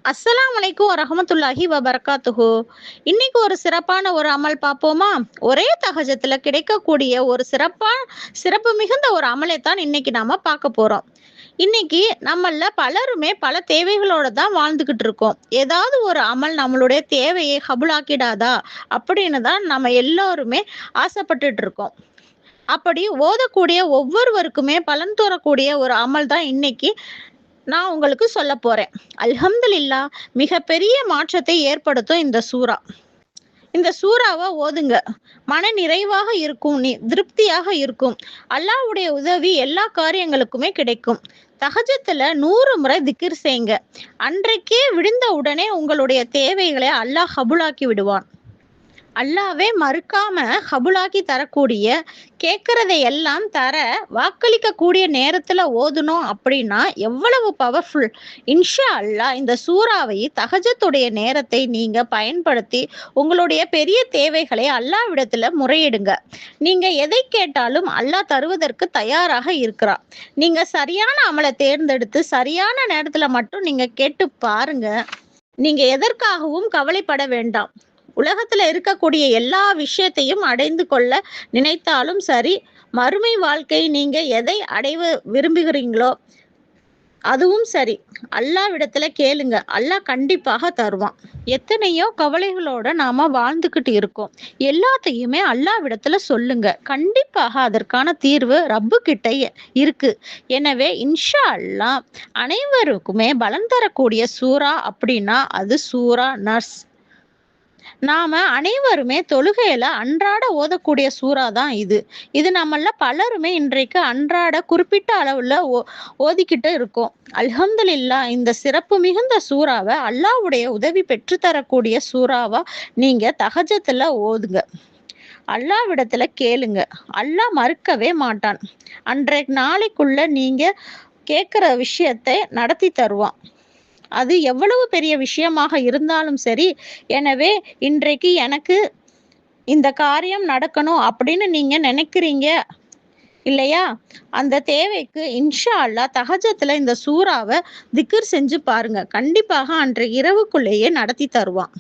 அஸ்ஸலாமு அலைக்கும் வரஹ்மத்துல்லாஹி வபரகாத்துஹு. இன்னைக்கு ஒரு சிறப்பான ஒரு அமல் பார்ப்போமா? ஒரே தஹஜத்துல கிடைக்கக்கூடிய ஒரு சிறப்பு மிகுந்த ஒரு அமலை தான் இன்னைக்கு நாம பார்க்க போறோம். இன்னைக்கு நம்மள பலருமே பல தேவைகளோட தான் வாழ்ந்துகிட்டு இருக்கோம். ஏதாவது ஒரு அமல் நம்மளுடைய தேவையை கபூலாக்கிடாதா அப்படின்னு தான் நம்ம எல்லாருமே ஆசைப்பட்டுட்டு இருக்கோம். அப்படி ஓதக்கூடிய ஒவ்வொருவருக்குமே பலன் தரக்கூடிய ஒரு அமல் தான் இன்னைக்கு நான் உங்களுக்கு சொல்ல போறேன். அல்ஹம்துலில்லாஹ், மிகப்பெரிய மாற்றத்தை ஏற்படுத்தும் இந்த சூரா. இந்த சூறாவ ஓதுங்க. மன நிறைவாக இருக்கும், திருப்தியாக இருக்கும். அல்லாஹ்வுடைய உதவி எல்லா காரியங்களுக்குமே கிடைக்கும். தஹஜத்துல 100 முறை திக்ர் செய்யுங்க. அன்றைக்கே விடிந்த உடனே உங்களுடைய தேவைகளை அல்லாஹ் கபூலாக்கி விடுவான். அல்லாவே மறுக்காம கபூலாக்கி தரக்கூடிய, கேட்கறதை எல்லாம் தர வாக்களிக்க கூடிய நேரத்துல ஓதுனோம் அப்படின்னா எவ்வளவு பவர்ஃபுல். இன்ஷா அல்லாஹ் இந்த சூறாவை தஹஜத்துடைய நேரத்தை நீங்க பயன்படுத்தி உங்களுடைய பெரிய தேவைகளை அல்லாஹ்விடத்துல முறையிடுங்க. நீங்க எதை கேட்டாலும் அல்லாஹ் தருவதற்கு தயாராக இருக்கிறார். நீங்க சரியான அமலை தேர்ந்தெடுத்து சரியான நேரத்துல மட்டும் நீங்க கேட்டு பாருங்க. நீங்க எதற்காகவும் கவலைப்பட வேண்டாம். உலகத்துல இருக்கக்கூடிய எல்லா விஷயத்தையும் அடைந்து கொள்ள நினைத்தாலும் சரி, மறுமை வாழ்க்கை நீங்க எதை அடைவ விரும்புகிறீங்களோ அதுவும் சரி, அல்லாஹ்விடத்துல கேளுங்க. அல்லாஹ் கண்டிப்பாக தருவான். எத்தனையோ கவலைகளோட நாம வாழ்ந்துகிட்டு இருக்கோம். எல்லாத்தையுமே அல்லாஹ்விடத்துல சொல்லுங்க. கண்டிப்பாக அதற்கான தீர்வு ரப்பு கிட்ட இருக்கு. எனவே இன்ஷா அல்லாஹ் அனைவருக்குமே பலன் தரக்கூடிய சூரா அப்படின்னா அது சூரா நஸ். நாம அனைவருமே தொழுகையில அன்றாட ஓதக்கூடிய சூறா தான் இது. இது நம்மள பலருமே இன்றைக்கு அன்றாட குறிப்பிட்ட அளவுல ஓதிக்கிட்டு இருக்கோம். அல்ஹம்துலில்லாஹ், இந்த சிறப்பு மிகுந்த சூறாவை அல்லாஹ்வுடைய உதவி பெற்று தரக்கூடிய சூறாவா நீங்க தஹஜத்துல ஓதுங்க. அல்லாஹ்விடத்துல கேளுங்க. அல்லாஹ் மறுக்கவே மாட்டான். அன்றைய நாளைக்குள்ள நீங்க கேட்கிற விஷயத்தை நடத்தி தருவான். அது எவ்வளவு பெரிய விஷயமாக இருந்தாலும் சரி. எனவே இன்றைக்கு எனக்கு இந்த காரியம் நடக்கணும் அப்படின்னு நீங்க நினைக்கிறீங்க இல்லையா? அந்த தேவைக்கு இன்ஷா அல்லாஹ் தஹஜத்துல இந்த சூறாவை திக்ர் செஞ்சு பாருங்க. கண்டிப்பாக அன்றைய இரவுக்குள்ளேயே நடத்தி தருவான்.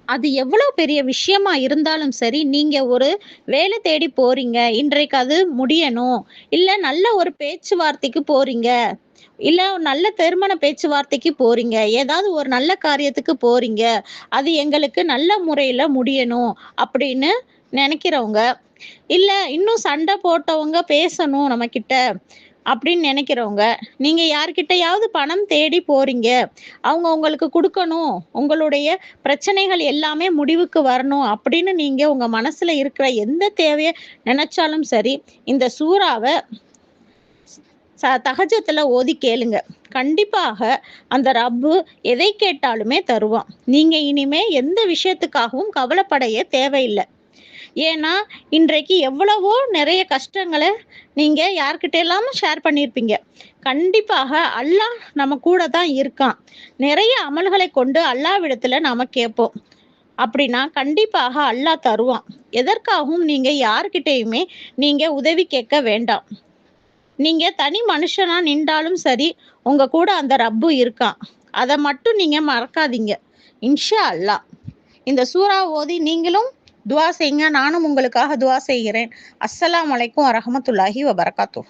அது எவ்வளவு பெரிய விஷயமா இருந்தாலும் சரி, நீங்க ஒரு வேலை தேடி போறீங்க, இன்றைக்கு அது முடியணும், இல்ல நல்ல ஒரு பேச்சுவார்த்தைக்கு போறீங்க, இல்ல நல்ல திருமண பேச்சுவார்த்தைக்கு போறீங்க, ஏதாவது ஒரு நல்ல காரியத்துக்கு போறீங்க, அது எங்களுக்கு நல்ல முறையில முடியணும் அப்படின்னு நினைக்கிறவங்க, இல்ல இன்னும் சண்டை போட்டவங்க பேசணும் நம்ம கிட்ட அப்படின்னு நினைக்கிறவங்க, நீங்க யார்கிட்டயாவது பணம் தேடி போறீங்க, அவங்க உங்களுக்கு கொடுக்கணும், உங்களுடைய பிரச்சனைகள் எல்லாமே முடிவுக்கு வரணும் அப்படின்னு நீங்க உங்க மனசுல இருக்கிற எந்த தேவையை நினைச்சாலும் சரி, இந்த சூறாவை தஹஜத்துல ஓதி கேளுங்க. கண்டிப்பாக அந்த ரப்பு எதை கேட்டாலுமே தருவான். நீங்க இனிமே எந்த விஷயத்துக்காகவும் கவலைப்படைய தேவையில்லை. ஏன்னா இன்றைக்கு எவ்வளவோ நிறைய கஷ்டங்களை நீங்க யார்கிட்ட எல்லாம ஷேர் பண்ணியிருப்பீங்க. கண்டிப்பாக அல்லாஹ் நம்ம கூட தான் இருக்கான். நிறைய அமல்களை கொண்டு அல்லாஹ்விடத்துல நாம கேட்போம். அப்படின்னா கண்டிப்பாக அல்லாஹ் தருவான். எதற்காகவும் நீங்க யார்கிட்டயுமே நீங்க உதவி கேட்க வேண்டாம். நீங்க தனி மனுஷனா நின்றாலும் சரி, உங்க கூட அந்த ரப்பு இருக்கான். அதை மட்டும் நீங்க மறக்காதீங்க. இன்ஷா அல்லாஹ் இந்த சூறா ஓதி நீங்களும் துவா செய்யுங்க. நானும் உங்களுக்காக துவா செய்கிறேன். அஸ்ஸலாமு அலைக்கும் வரஹ்மத்துல்லாஹி வபரகாத்துஹு.